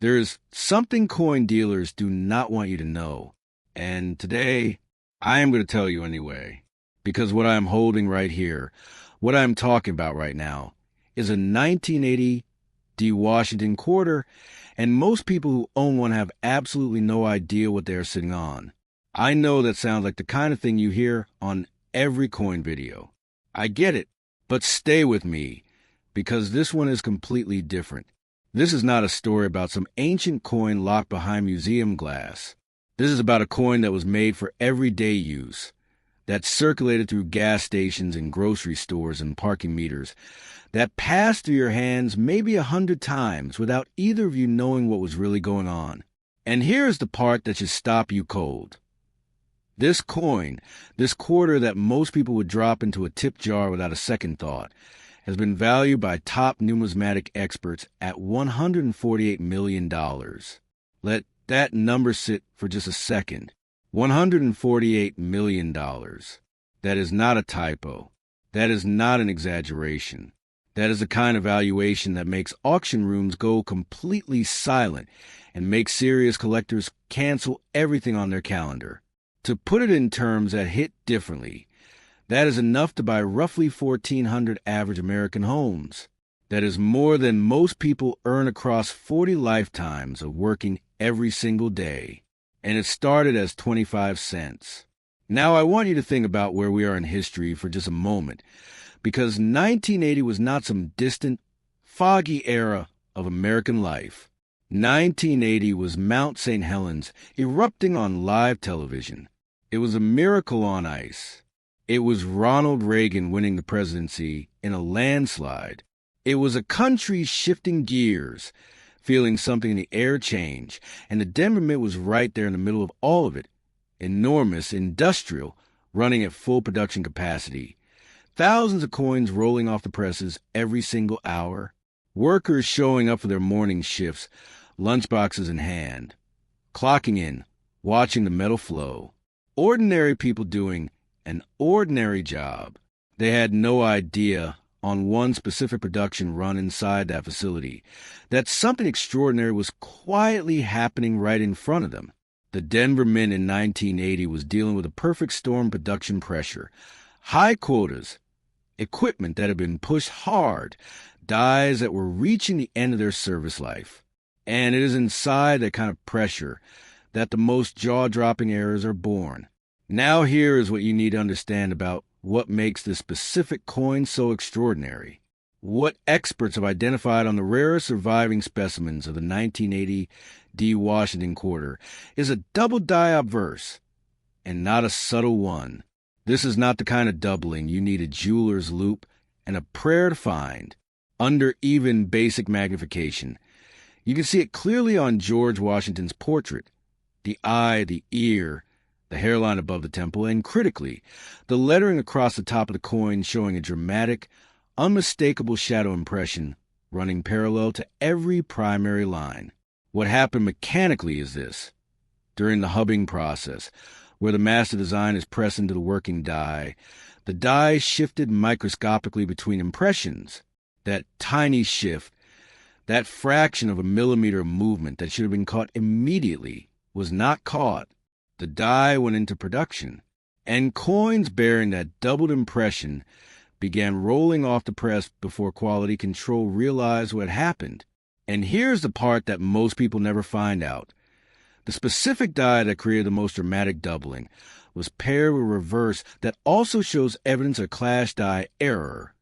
There's something coin dealers do not want you to know. And today, I am going to tell you anyway. Because what I am holding right here, what I am talking about right now, is a 1980 D. Washington quarter, and most people who own one have absolutely no idea what they are sitting on. I know that sounds like the kind of thing you hear on every coin video. I get it, but stay with me, because this one is completely different. This is not a story about some ancient coin locked behind museum glass. This is about a coin that was made for everyday use, that circulated through gas stations and grocery stores and parking meters, that passed through your hands maybe 100 times without either of you knowing what was really going on. And here's the part that should stop you cold. This coin, this quarter that most people would drop into a tip jar without a second thought, has been valued by top numismatic experts at $148 million. Let that number sit for just a second. $148 million. That is not a typo. That is not an exaggeration. That is the kind of valuation that makes auction rooms go completely silent and makes serious collectors cancel everything on their calendar. To put it in terms that hit differently, that is enough to buy roughly 1,400 average American homes. That is more than most people earn across 40 lifetimes of working every single day. And it started as 25 cents. Now I want you to think about where we are in history for just a moment, because 1980 was not some distant, foggy era of American life. 1980 was Mount St. Helens erupting on live television. It was a miracle on ice. It was Ronald Reagan winning the presidency in a landslide. It was a country shifting gears, feeling something in the air change, and the Denver Mint was right there in the middle of all of it. Enormous, industrial, running at full production capacity. Thousands of coins rolling off the presses every single hour. Workers showing up for their morning shifts, lunchboxes in hand. Clocking in, watching the metal flow. Ordinary people doing an ordinary job. They had no idea on one specific production run inside that facility that something extraordinary was quietly happening right in front of them. The Denver Mint in 1980 was dealing with a perfect storm production pressure, high quotas, equipment that had been pushed hard, dies that were reaching the end of their service life. And it is inside that kind of pressure that the most jaw-dropping errors are born. Now here is what you need to understand about what makes this specific coin so extraordinary. What experts have identified on the rarest surviving specimens of the 1980 D. Washington quarter is a double die obverse, and not a subtle one. This is not the kind of doubling you need a jeweler's loupe and a prayer to find. Under even basic magnification, you can see it clearly on George Washington's portrait. The eye, the ear, the hairline above the temple, and critically, the lettering across the top of the coin showing a dramatic, unmistakable shadow impression running parallel to every primary line. What happened mechanically is this. During the hubbing process, where the master design is pressed into the working die, the die shifted microscopically between impressions. That tiny shift, that fraction of a millimeter of movement that should have been caught immediately, was not caught. The die went into production, and coins bearing that doubled impression began rolling off the press before quality control realized what happened. And here's the part that most people never find out. The specific die that created the most dramatic doubling was paired with a reverse that also shows evidence of clash die error,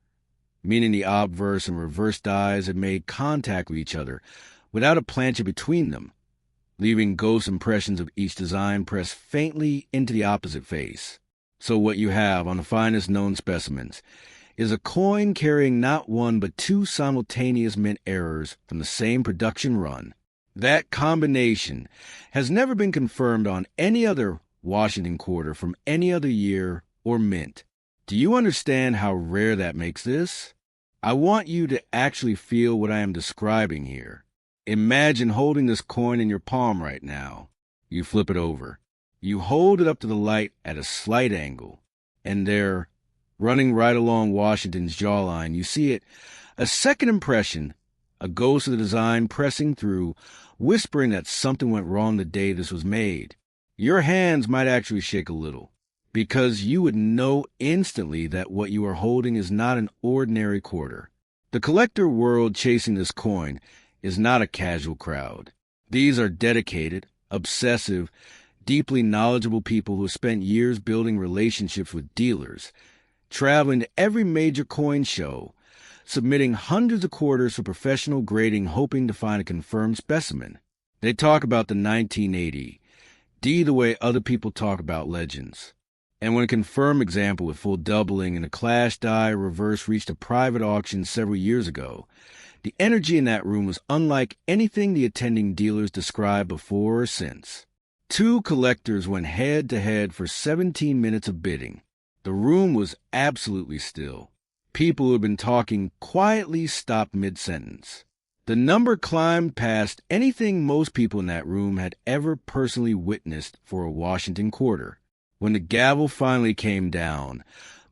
meaning the obverse and reverse dies had made contact with each other without a planchet between them, leaving ghost impressions of each design pressed faintly into the opposite face. So what you have on the finest known specimens is a coin carrying not one but two simultaneous mint errors from the same production run. That combination has never been confirmed on any other Washington quarter from any other year or mint. Do you understand how rare that makes this? I want you to actually feel what I am describing here. Imagine holding this coin in your palm right now. You flip it over. You hold it up to the light at a slight angle, and there, running right along Washington's jawline, you see it, a second impression A ghost of the design pressing through, whispering that something went wrong the day this was made. Your hands might actually shake a little, because you would know instantly that what you are holding is not an ordinary quarter. The collector world chasing this coin is not a casual crowd. These are dedicated, obsessive, deeply knowledgeable people who spent years building relationships with dealers, traveling to every major coin show, submitting hundreds of quarters for professional grading, hoping to find a confirmed specimen. They talk about the 1980 D the way other people talk about legends. And when a confirmed example with full doubling and a clash die reverse reached a private auction several years ago, the energy in that room was unlike anything the attending dealers described before or since. Two collectors went head-to-head for 17 minutes of bidding. The room was absolutely still. People who had been talking quietly stopped mid-sentence. The number climbed past anything most people in that room had ever personally witnessed for a Washington quarter. When the gavel finally came down,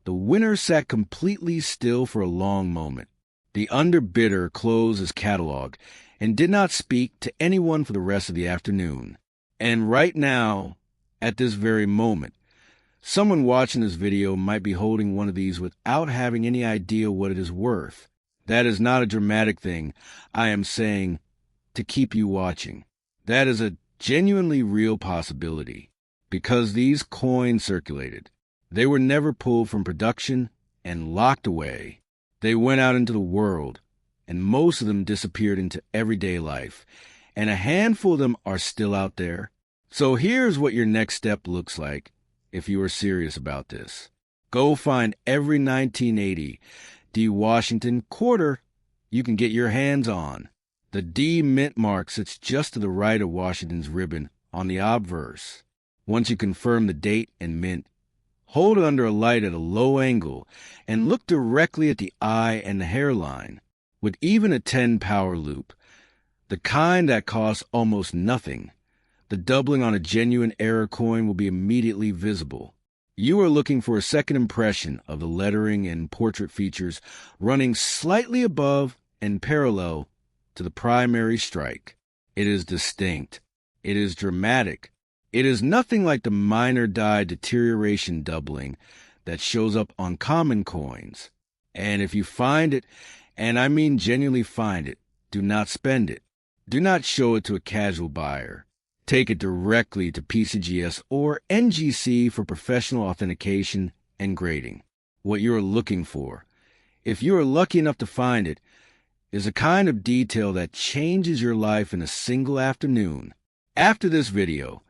the winner sat completely still for a long moment. The underbidder closed his catalog and did not speak to anyone for the rest of the afternoon. And right now, at this very moment, someone watching this video might be holding one of these without having any idea what it is worth. That is not a dramatic thing. I am saying to keep you watching. That is a genuinely real possibility. Because these coins circulated. They were never pulled from production and locked away. They went out into the world, and most of them disappeared into everyday life, and a handful of them are still out there. So here's what your next step looks like if you are serious about this. Go find every 1980 D Washington quarter you can get your hands on. The D mint mark sits just to the right of Washington's ribbon on the obverse. Once you confirm the date and mint, hold it under a light at a low angle and look directly at the eye and the hairline. With even a 10 power loop, the kind that costs almost nothing, the doubling on a genuine error coin will be immediately visible. You are looking for a second impression of the lettering and portrait features running slightly above and parallel to the primary strike. It is distinct. It is dramatic. It is nothing like the minor die deterioration doubling that shows up on common coins. And if you find it, and I mean genuinely find it, do not spend it. Do not show it to a casual buyer. Take it directly to PCGS or NGC for professional authentication and grading. What you are looking for, if you are lucky enough to find it, is a kind of detail that changes your life in a single afternoon. After this video,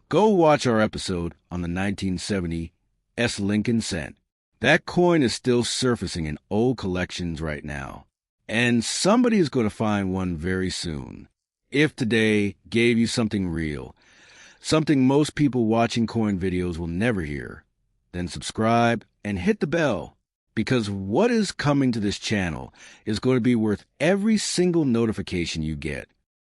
go watch our episode on the 1970 S. Lincoln cent. That coin is still surfacing in old collections right now, and somebody is going to find one very soon. If today gave you something real, something most people watching coin videos will never hear, then subscribe and hit the bell, because what is coming to this channel is going to be worth every single notification you get.